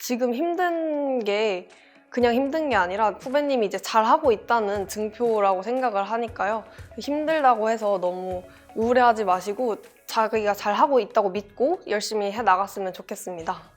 지금 힘든 게 그냥 힘든 게 아니라 후배님이 이제 잘하고 있다는 증표라고 생각을 하니까요. 힘들다고 해서 너무 우울해하지 마시고 자기가 잘하고 있다고 믿고 열심히 해 나갔으면 좋겠습니다.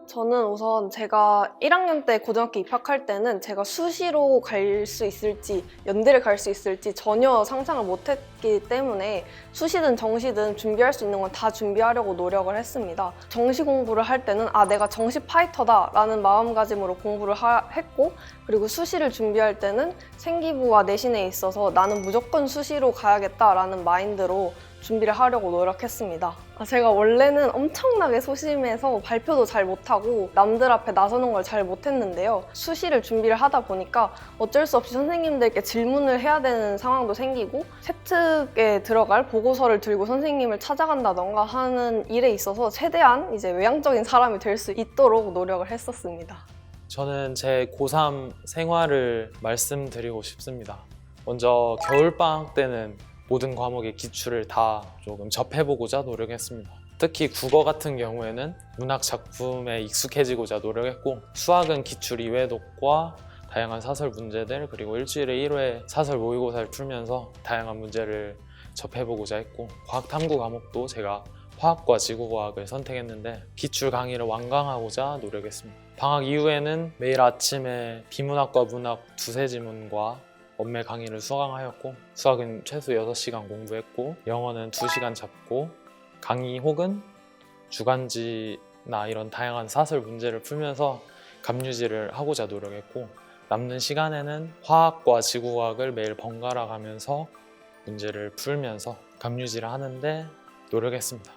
저는 우선 제가 1학년 때 고등학교 입학할 때는 제가 수시로 갈 수 있을지 연대를 갈 수 있을지 전혀 상상을 못했기 때문에 수시든 정시든 준비할 수 있는 건 다 준비하려고 노력을 했습니다. 정시 공부를 할 때는 내가 정시 파이터다 라는 마음가짐으로 공부를 했고, 그리고 수시를 준비할 때는 생기부와 내신에 있어서 나는 무조건 수시로 가야겠다라는 마인드로 준비를 하려고 노력했습니다. 제가 원래는 엄청나게 소심해서 발표도 잘 못하고 남들 앞에 나서는 걸 잘 못했는데요. 수시를 준비를 하다 보니까 어쩔 수 없이 선생님들께 질문을 해야 되는 상황도 생기고 세특에 들어갈 보고서를 들고 선생님을 찾아간다던가 하는 일에 있어서 최대한 이제 외향적인 사람이 될 수 있도록 노력을 했었습니다. 저는 제 고3 생활을 말씀드리고 싶습니다. 먼저 겨울방학 때는 모든 과목의 기출을 다 조금 접해보고자 노력했습니다. 특히 국어 같은 경우에는 문학 작품에 익숙해지고자 노력했고, 수학은 기출 이외독과 다양한 사설 문제들, 그리고 일주일에 1회 사설 모의고사를 풀면서 다양한 문제를 접해보고자 했고, 과학탐구 과목도 제가 화학과 지구과학을 선택했는데 기출 강의를 완강하고자 노력했습니다. 방학 이후에는 매일 아침에 비문학과 문학 두세 지문과 원매 강의를 수강하였고, 수학은 최소 6시간 공부했고, 영어는 2시간 잡고 강의 혹은 주간지나 이런 다양한 사설 문제를 풀면서 갑유지를 하고자 노력했고, 남는 시간에는 화학과 지구과학을 매일 번갈아 가면서 문제를 풀면서 갑유지를 하는데 노력했습니다.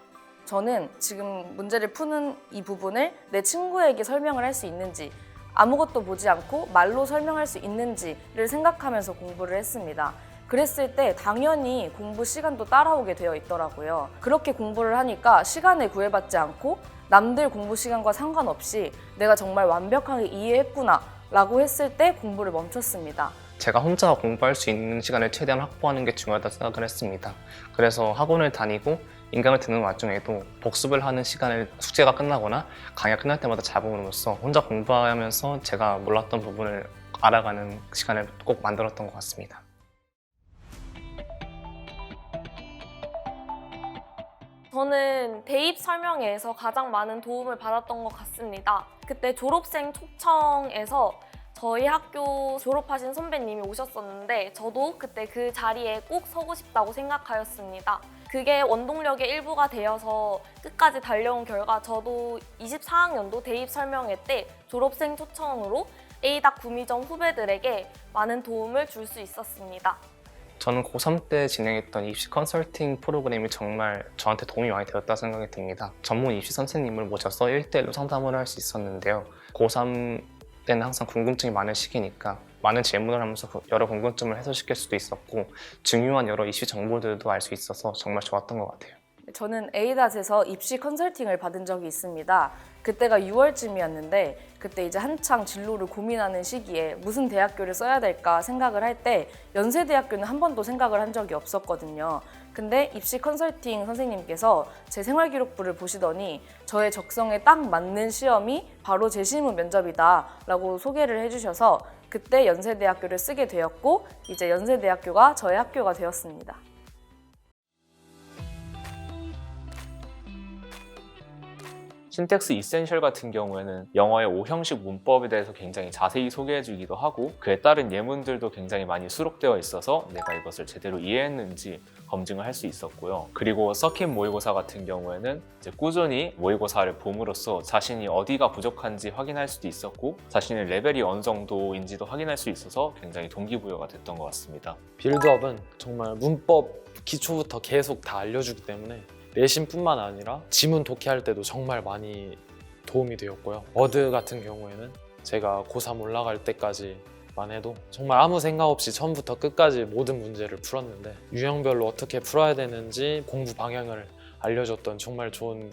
저는 지금 문제를 푸는 이 부분을 내 친구에게 설명을 할 수 있는지, 아무것도 보지 않고 말로 설명할 수 있는지를 생각하면서 공부를 했습니다. 그랬을 때 당연히 공부 시간도 따라오게 되어 있더라고요. 그렇게 공부를 하니까 시간에 구애받지 않고 남들 공부 시간과 상관없이 내가 정말 완벽하게 이해했구나 라고 했을 때 공부를 멈췄습니다. 제가 혼자 공부할 수 있는 시간을 최대한 확보하는 게 중요하다고 생각을 했습니다. 그래서 학원을 다니고 인강을 듣는 와중에도 복습을 하는 시간을 숙제가 끝나거나 강의가 끝날 때마다 잡음으로써 혼자 공부하면서 제가 몰랐던 부분을 알아가는 시간을 꼭 만들었던 것 같습니다. 저는 대입 설명회에서 가장 많은 도움을 받았던 것 같습니다. 그때 졸업생 초청에서 저희 학교 졸업하신 선배님이 오셨었는데 저도 그때 그 자리에 꼭 서고 싶다고 생각하였습니다. 그게 원동력의 일부가 되어서 끝까지 달려온 결과 저도 24학년도 대입 설명회 때 졸업생 초청으로 A닥 구미정 후배들에게 많은 도움을 줄 수 있었습니다. 저는 고3 때 진행했던 입시 컨설팅 프로그램이 정말 저한테 도움이 많이 되었다고 생각이 듭니다. 전문 입시 선생님을 모셔서 1대1로 상담을 할 수 있었는데요. 고3 때는 항상 궁금증이 많은 시기니까 많은 질문을 하면서 여러 궁금증을 해소시킬 수도 있었고, 중요한 여러 입시 정보들도 알 수 있어서 정말 좋았던 것 같아요. 저는 A닷에서 입시 컨설팅을 받은 적이 있습니다. 그때가 6월쯤이었는데 그때 이제 한창 진로를 고민하는 시기에 무슨 대학교를 써야 될까 생각을 할 때 연세대학교는 한 번도 생각을 한 적이 없었거든요. 근데 입시 컨설팅 선생님께서 제 생활기록부를 보시더니 저의 적성에 딱 맞는 시험이 바로 재실무 면접이다 라고 소개를 해주셔서 그때 연세대학교를 쓰게 되었고, 이제 연세대학교가 저의 학교가 되었습니다. 신텍스 이센셜 같은 경우에는 영어의 5형식 문법에 대해서 굉장히 자세히 소개해주기도 하고, 그에 따른 예문들도 굉장히 많이 수록되어 있어서 내가 이것을 제대로 이해했는지 검증을 할 수 있었고요. 그리고 서킷 모의고사 같은 경우에는 이제 꾸준히 모의고사를 봄으로써 자신이 어디가 부족한지 확인할 수도 있었고, 자신의 레벨이 어느 정도인지도 확인할 수 있어서 굉장히 동기부여가 됐던 것 같습니다. 빌드업은 정말 문법 기초부터 계속 다 알려주기 때문에 내신뿐만 아니라 지문 독해할 때도 정말 많이 도움이 되었고요. 워드 같은 경우에는 제가 고3 올라갈 때까지만 해도 정말 아무 생각 없이 처음부터 끝까지 모든 문제를 풀었는데, 유형별로 어떻게 풀어야 되는지 공부 방향을 알려줬던 정말 좋은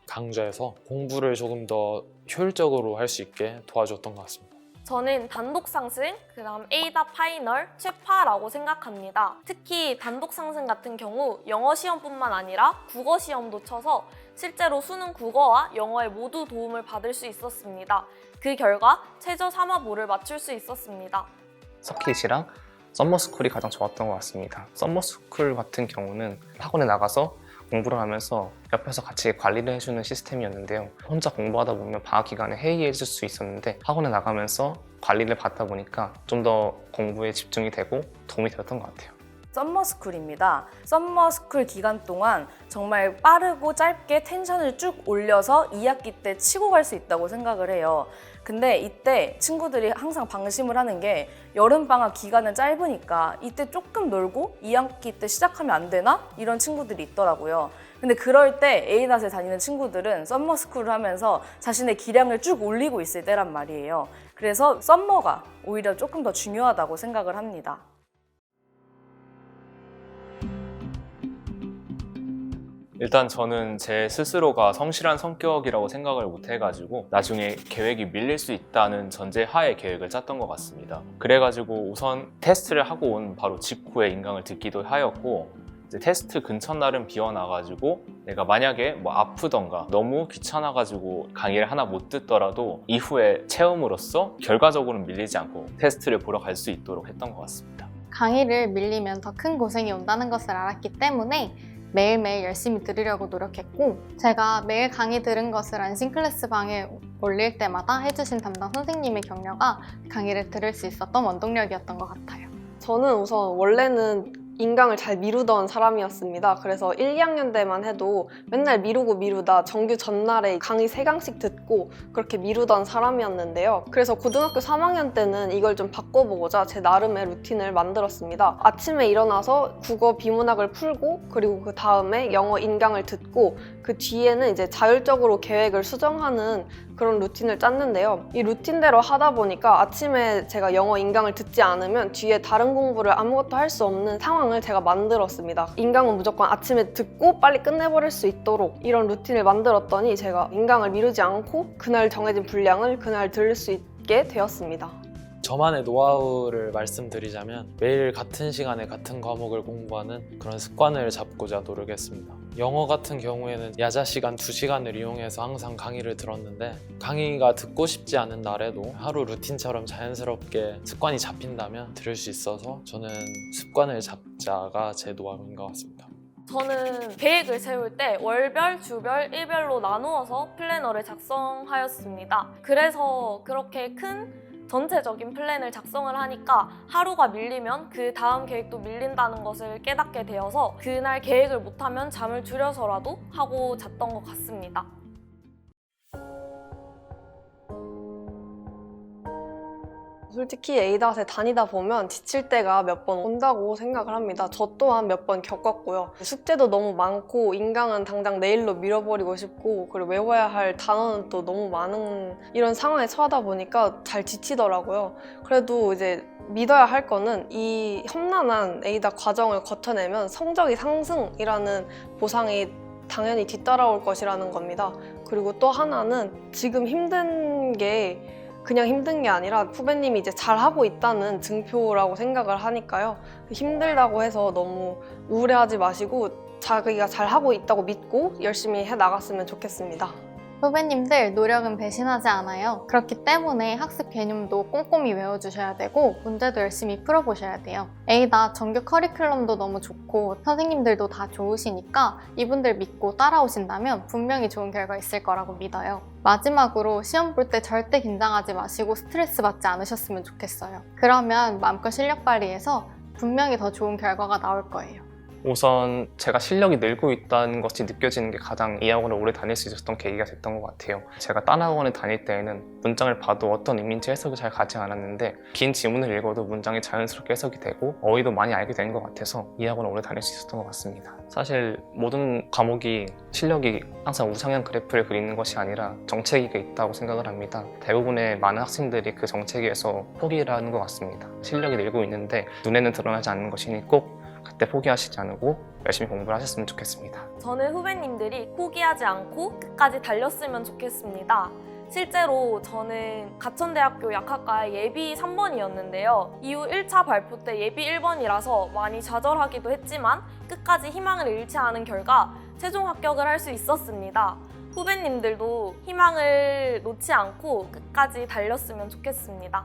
강좌여서 공부를 조금 더 효율적으로 할 수 있게 도와줬던 것 같습니다. 저는 단독 상승, 그다음 에이다 파이널, 최파라고 생각합니다. 특히 단독 상승 같은 경우 영어 시험뿐만 아니라 국어 시험도 쳐서 실제로 수능 국어와 영어에 모두 도움을 받을 수 있었습니다. 그 결과 최저 3화5를 맞출 수 있었습니다. 서킷이랑 썸머스쿨이 가장 좋았던 것 같습니다. 썸머스쿨 같은 경우는 학원에 나가서 공부를 하면서 옆에서 같이 관리를 해주는 시스템이었는데요. 혼자 공부하다 보면 방학 기간에 회의해줄 수 있었는데 학원에 나가면서 관리를 받다 보니까 좀 더 공부에 집중이 되고 도움이 되었던 것 같아요. 썸머스쿨입니다. 썸머스쿨 기간 동안 정말 빠르고 짧게 텐션을 쭉 올려서 2학기 때 치고 갈 수 있다고 생각을 해요. 근데 이때 친구들이 항상 방심을 하는 게 여름방학 기간은 짧으니까 이때 조금 놀고 2학기 때 시작하면 안 되나? 이런 친구들이 있더라고요. 근데 그럴 때 A낫에 다니는 친구들은 썸머스쿨을 하면서 자신의 기량을 쭉 올리고 있을 때란 말이에요. 그래서 썸머가 오히려 조금 더 중요하다고 생각을 합니다. 일단 저는 제 스스로가 성실한 성격이라고 생각을 못 해가지고 나중에 계획이 밀릴 수 있다는 전제 하에 계획을 짰던 것 같습니다. 그래가지고 우선 테스트를 하고 온 바로 직후에 인강을 듣기도 하였고, 이제 테스트 근처 날은 비워놔가지고 내가 만약에 뭐 아프던가 너무 귀찮아가지고 강의를 하나 못 듣더라도 이후에 체험으로서 결과적으로는 밀리지 않고 테스트를 보러 갈 수 있도록 했던 것 같습니다. 강의를 밀리면 더 큰 고생이 온다는 것을 알았기 때문에 매일매일 열심히 들으려고 노력했고, 제가 매일 강의 들은 것을 안심클래스 방에 올릴 때마다 해주신 담당 선생님의 격려가 강의를 들을 수 있었던 원동력이었던 것 같아요. 저는 우선 원래는 인강을 잘 미루던 사람이었습니다. 그래서 1, 2학년 때만 해도 맨날 미루다 정규 전날에 강의 3강씩 듣고 그렇게 미루던 사람이었는데요. 그래서 고등학교 3학년 때는 이걸 좀 바꿔보고자 제 나름의 루틴을 만들었습니다. 아침에 일어나서 국어 비문학을 풀고, 그리고 그 다음에 영어 인강을 듣고, 그 뒤에는 이제 자율적으로 계획을 수정하는 그런 루틴을 짰는데요. 이 루틴대로 하다 보니까 아침에 제가 영어 인강을 듣지 않으면 뒤에 다른 공부를 아무것도 할 수 없는 상황을 제가 만들었습니다. 인강은 무조건 아침에 듣고 빨리 끝내버릴 수 있도록 이런 루틴을 만들었더니 제가 인강을 미루지 않고 그날 정해진 분량을 그날 들을 수 있게 되었습니다. 저만의 노하우를 말씀드리자면 매일 같은 시간에 같은 과목을 공부하는 그런 습관을 잡고자 노력했습니다. 영어 같은 경우에는 야자 시간 2시간을 이용해서 항상 강의를 들었는데, 강의가 듣고 싶지 않은 날에도 하루 루틴처럼 자연스럽게 습관이 잡힌다면 들을 수 있어서 저는 습관을 잡자가 제 노하우인 것 같습니다. 저는 계획을 세울 때 월별, 주별, 일별로 나누어서 플래너를 작성하였습니다. 그래서 그렇게 큰 전체적인 플랜을 작성을 하니까 하루가 밀리면 그 다음 계획도 밀린다는 것을 깨닫게 되어서 그날 계획을 못하면 잠을 줄여서라도 하고 잤던 것 같습니다. 솔직히 에이닷에 다니다 보면 지칠 때가 몇 번 온다고 생각을 합니다. 저 또한 몇 번 겪었고요. 숙제도 너무 많고 인강은 당장 내일로 밀어버리고 싶고, 그리고 외워야 할 단어는 또 너무 많은 이런 상황에 처하다 보니까 잘 지치더라고요. 그래도 이제 믿어야 할 거는 이 험난한 에이닷 과정을 거쳐내면 성적이 상승이라는 보상이 당연히 뒤따라올 것이라는 겁니다. 그리고 또 하나는 지금 힘든 게 그냥 힘든 게 아니라 후배님이 이제 잘하고 있다는 증표라고 생각을 하니까요. 힘들다고 해서 너무 우울해하지 마시고 자기가 잘하고 있다고 믿고 열심히 해나갔으면 좋겠습니다. 후배님들 노력은 배신하지 않아요. 그렇기 때문에 학습 개념도 꼼꼼히 외워주셔야 되고 문제도 열심히 풀어보셔야 돼요. 에이다 정규 커리큘럼도 너무 좋고 선생님들도 다 좋으시니까 이분들 믿고 따라오신다면 분명히 좋은 결과 있을 거라고 믿어요. 마지막으로 시험 볼 때 절대 긴장하지 마시고 스트레스 받지 않으셨으면 좋겠어요. 그러면 마음껏 실력 발휘해서 분명히 더 좋은 결과가 나올 거예요. 우선 제가 실력이 늘고 있다는 것이 느껴지는 게 가장 이 학원을 오래 다닐 수 있었던 계기가 됐던 것 같아요. 제가 딴 학원에 다닐 때에는 문장을 봐도 어떤 의미인지 해석이 잘 가지 않았는데 긴 지문을 읽어도 문장이 자연스럽게 해석이 되고 어휘도 많이 알게 된 것 같아서 이 학원을 오래 다닐 수 있었던 것 같습니다. 사실 모든 과목이 실력이 항상 우상향 그래프를 그리는 것이 아니라 정체기가 있다고 생각을 합니다. 대부분의 많은 학생들이 그 정체기에서 포기를 하는 것 같습니다. 실력이 늘고 있는데 눈에는 드러나지 않는 것이니 꼭 그때 포기하시지 않고 열심히 공부를 하셨으면 좋겠습니다. 저는 후배님들이 포기하지 않고 끝까지 달렸으면 좋겠습니다. 실제로 저는 가천대학교 약학과의 예비 3번이었는데요. 이후 1차 발표 때 예비 1번이라서 많이 좌절하기도 했지만 끝까지 희망을 잃지 않은 결과 최종 합격을 할 수 있었습니다. 후배님들도 희망을 놓지 않고 끝까지 달렸으면 좋겠습니다.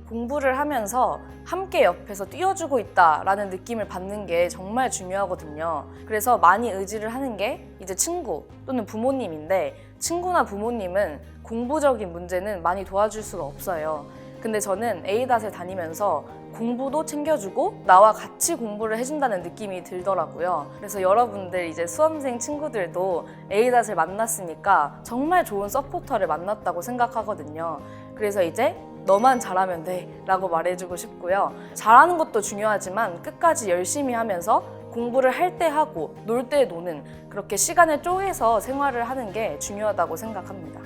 공부를 하면서 함께 옆에서 띄워주고 있다라는 느낌을 받는 게 정말 중요하거든요. 그래서 많이 의지를 하는 게 이제 친구 또는 부모님인데, 친구나 부모님은 공부적인 문제는 많이 도와줄 수가 없어요. 근데 저는 A닷에 다니면서 공부도 챙겨주고 나와 같이 공부를 해준다는 느낌이 들더라고요. 그래서 여러분들 이제 수험생 친구들도 A닷을 만났으니까 정말 좋은 서포터를 만났다고 생각하거든요. 그래서 이제 너만 잘하면 돼 라고 말해주고 싶고요. 잘하는 것도 중요하지만 끝까지 열심히 하면서 공부를 할 때 하고 놀 때 노는, 그렇게 시간을 쪼개서 생활을 하는 게 중요하다고 생각합니다.